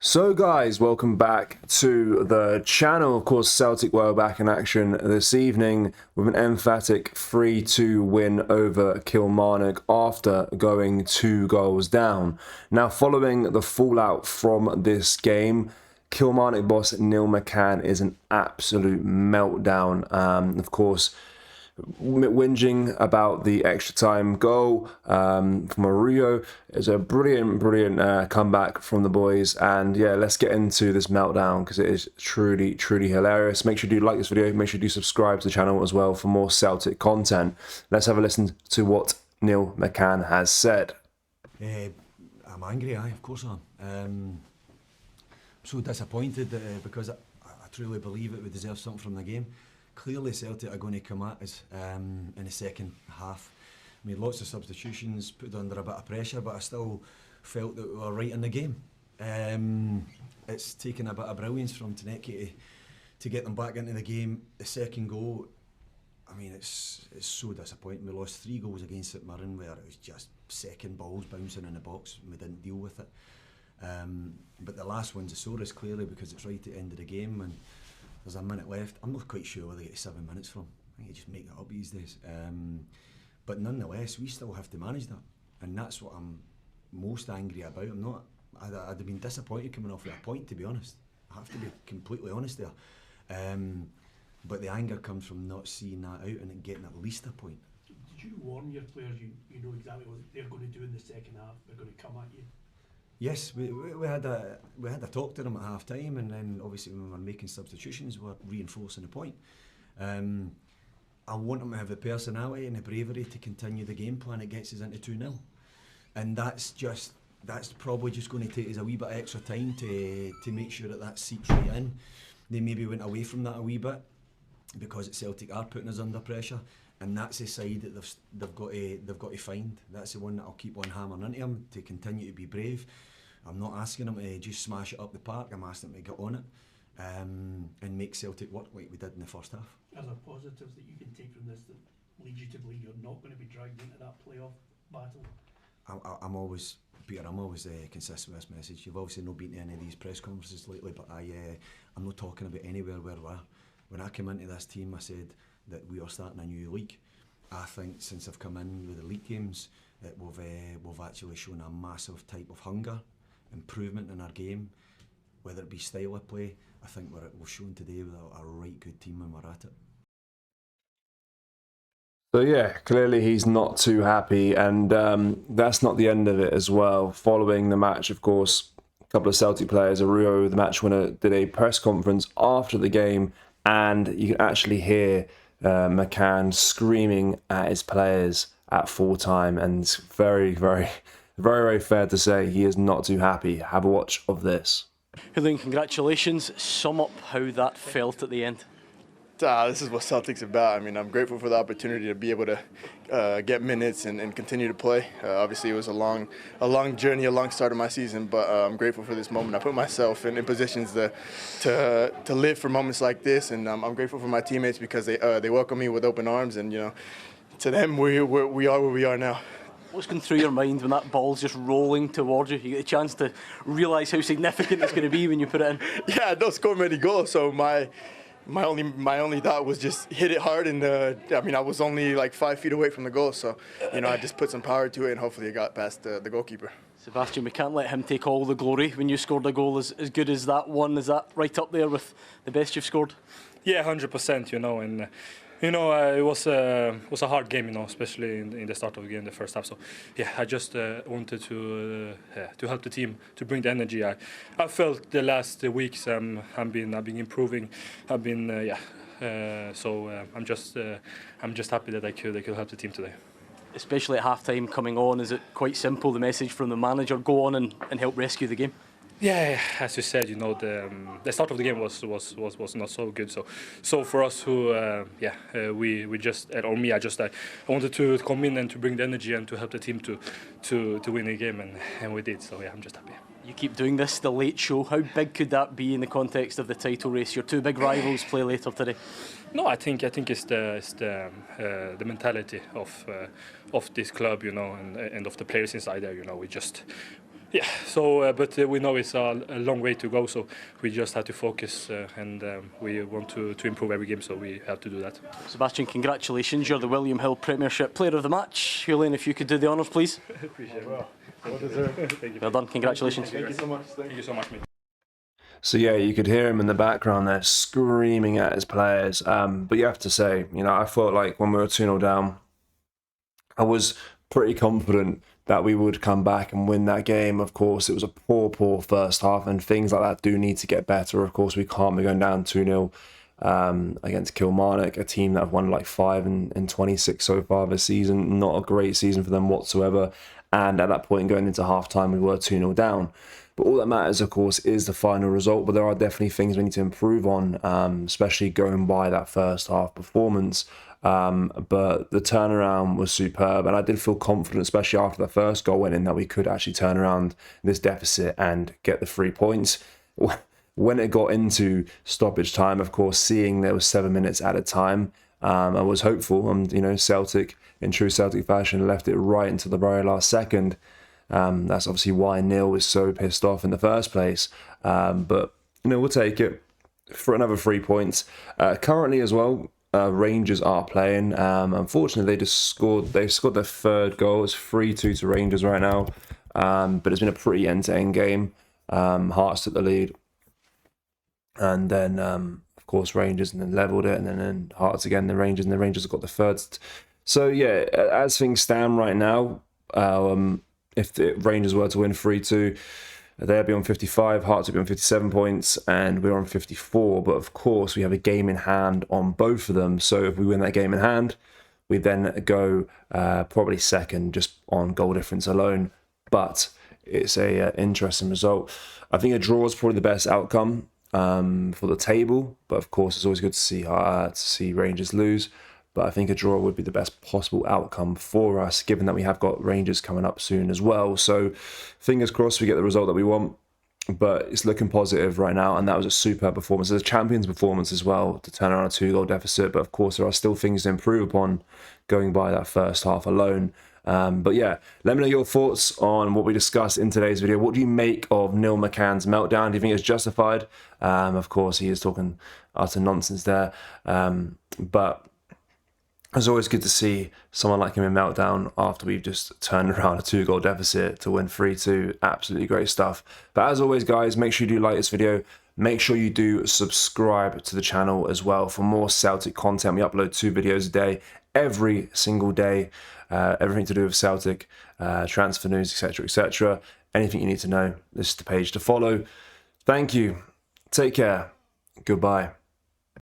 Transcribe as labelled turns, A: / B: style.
A: So guys, welcome back to the channel. Of course, Celtic were back in action this evening with an emphatic 3-2 win over Kilmarnock after going 2 goals down. Now, following the fallout from this game, Kilmarnock boss Neil McCan is an absolute meltdown. Of course, whinging about the extra time goal from Murillo. It's a brilliant comeback from the boys, and yeah, let's get into this meltdown because it is truly hilarious. Make sure you do like this video, make sure you do subscribe to the channel as well for more Celtic content. Let's have a listen to what Neil McCan has said.
B: I'm angry, of course I am. I'm so disappointed because I truly believe it we deserve something from the game. Clearly Celtic are going to come at us in the second half. Made lots of substitutions, put under a bit of pressure, but I still felt that we were right in the game. It's taken a bit of brilliance from Taneki to get them back into the game. The second goal, I mean, it's so disappointing. We lost 3 goals against St Mirren where it was just second balls bouncing in the box and we didn't deal with it. But the last one's a sorest clearly because it's right at the end of the game and there's a minute left. I'm not quite sure where they get 7 minutes from. I think they just make that up these days. But nonetheless, we still have to manage that. And that's what I'm most angry about. I'd have been disappointed coming off with a point, to be honest. I have to be completely honest there. But the anger comes from not seeing that out and getting at least a point.
C: Did you warn your players you know exactly what they're going to do in the second half? They're going to come at you?
B: Yes, we had a talk to them at half time, and then obviously when we were making substitutions we were reinforcing the point. I want them to have the personality and the bravery to continue the game plan that gets us into 2-0. And that's probably just going to take us a wee bit of extra time to make sure that seeps right in. They maybe went away from that a wee bit because Celtic are putting us under pressure, and that's the side that they've got to find. That's the one that I'll keep on hammering into them, to continue to be brave. I'm not asking them to just smash it up the park. I'm asking them to get on it and make Celtic work like we did in the first half.
C: Are there positives that you can take from this that lead you to believe you're not going to be dragged into that playoff battle?
B: I'm always, Peter, consistent with this message. You've obviously not been to any of these press conferences lately, but I'm not talking about anywhere where we are. When I came into this team, I said that we are starting a new league. I think since I've come in with the league games, that we've actually shown a massive type of hunger, improvement in our game, whether it be style of play. I think we've shown today with a right good team when we're at it.
A: So yeah, clearly he's not too happy, and that's not the end of it as well. Following the match, of course, a couple of Celtic players, Arujo, the match winner, did a press conference after the game, and you can actually hear McCan screaming at his players at full time, and it's very fair to say he is not too happy. Have a watch of this.
D: Julian, congratulations. Sum up how that felt at the end.
E: This is what Celtic's about. I mean, I'm grateful for the opportunity to be able to get minutes and continue to play. Obviously, it was a long journey, a long start of my season, but I'm grateful for this moment. I put myself in positions to live for moments like this, and I'm grateful for my teammates because they welcome me with open arms, and to them, we are where we are now.
D: What's going through your mind when that ball's just rolling towards you? You get a chance to realise how significant it's going to be when you put it in.
E: Yeah, I don't score many goals, so my only thought was just hit it hard, and I mean I was only like 5 feet away from the goal, so I just put some power to it, and hopefully it got past the goalkeeper.
D: Sebastian, we can't let him take all the glory when you scored a goal as good as that one. Is that right up there with the best you've scored?
F: Yeah, 100%. And it was a hard game, especially in the start of the game, the first half. So yeah, I just wanted to help the team to bring the energy. I felt the last weeks I've been improving. I've been so I'm just happy that I could help the team today.
D: Especially at half time coming on, is it quite simple, the message from the manager, go on and help rescue the game?
F: Yeah, as you said, the start of the game was not so good. So for us, we just, or me, I wanted to come in and to bring the energy and to help the team to win the game, and we did. So yeah, I'm just happy.
D: You keep doing this, the late show. How big could that be in the context of the title race? Your two big rivals play later today.
F: No, I think it's the mentality of this club, and of the players inside there. We just. Yeah, so but we know it's a long way to go, so we just have to focus and we want to improve every game, so we have to do that.
D: Sebastian, congratulations. You're the William Hill Premiership Player of the Match. Julian, if you could do the honours, please.
F: Appreciate it. Well deserved. Thank you.
D: Well done, congratulations.
F: Thank you so much. Thank you so much, mate.
A: So yeah, you could hear him in the background there screaming at his players. But you have to say, you know, I felt like when we were 2-0 down, I was pretty confident that we would come back and win that game. Of course, it was a poor first half, and things like that do need to get better. Of course, we can't be going down 2-0 against Kilmarnock, a team that have won like 5 and 26 so far this season. Not a great season for them whatsoever. And at that point, going into half-time, we were 2-0 down. But all that matters, of course, is the final result. But there are definitely things we need to improve on, especially going by that first half performance. But the turnaround was superb, and I did feel confident, especially after the first goal went in, that we could actually turn around this deficit and get the 3 points. When it got into stoppage time, of course, seeing there was 7 minutes at a time, I was hopeful. You know, Celtic, in true Celtic fashion, left it right into the very last second. That's obviously why Neil was so pissed off in the first place. But, you know, we'll take it for another 3 points. Currently as well, Rangers are playing. Unfortunately, they scored their third goal. It's 3-2 to Rangers right now. But it's been a pretty end-to-end game. Hearts took the lead. And then, of course, Rangers, and then levelled it. And then Hearts again, then Rangers, and the Rangers have got the third. So, yeah, as things stand right now, if the Rangers were to win 3-2, they'll be on 55, Hearts will be on 57 points, and we're on 54. But of course, we have a game in hand on both of them. So if we win that game in hand, we then go probably second just on goal difference alone. But it's a interesting result. I think a draw is probably the best outcome for the table. But of course, it's always good to see Rangers lose. But I think a draw would be the best possible outcome for us, given that we have got Rangers coming up soon as well. So fingers crossed we get the result that we want. But it's looking positive right now, and that was a superb performance. It's a champion's performance as well to turn around a 2-goal deficit. But of course, there are still things to improve upon going by that first half alone. But yeah, let me know your thoughts on what we discussed in today's video. What do you make of Neil McCan's meltdown? Do you think it's justified? Of course, he is talking utter nonsense there. But it's always good to see someone like him in Meltdown after we've just turned around a 2-goal deficit to win 3-2. Absolutely great stuff. But as always, guys, make sure you do like this video. Make sure you do subscribe to the channel as well for more Celtic content. We upload 2 videos a day, every single day. Everything to do with Celtic, transfer news, etc., etc. Anything you need to know, this is the page to follow. Thank you. Take care. Goodbye.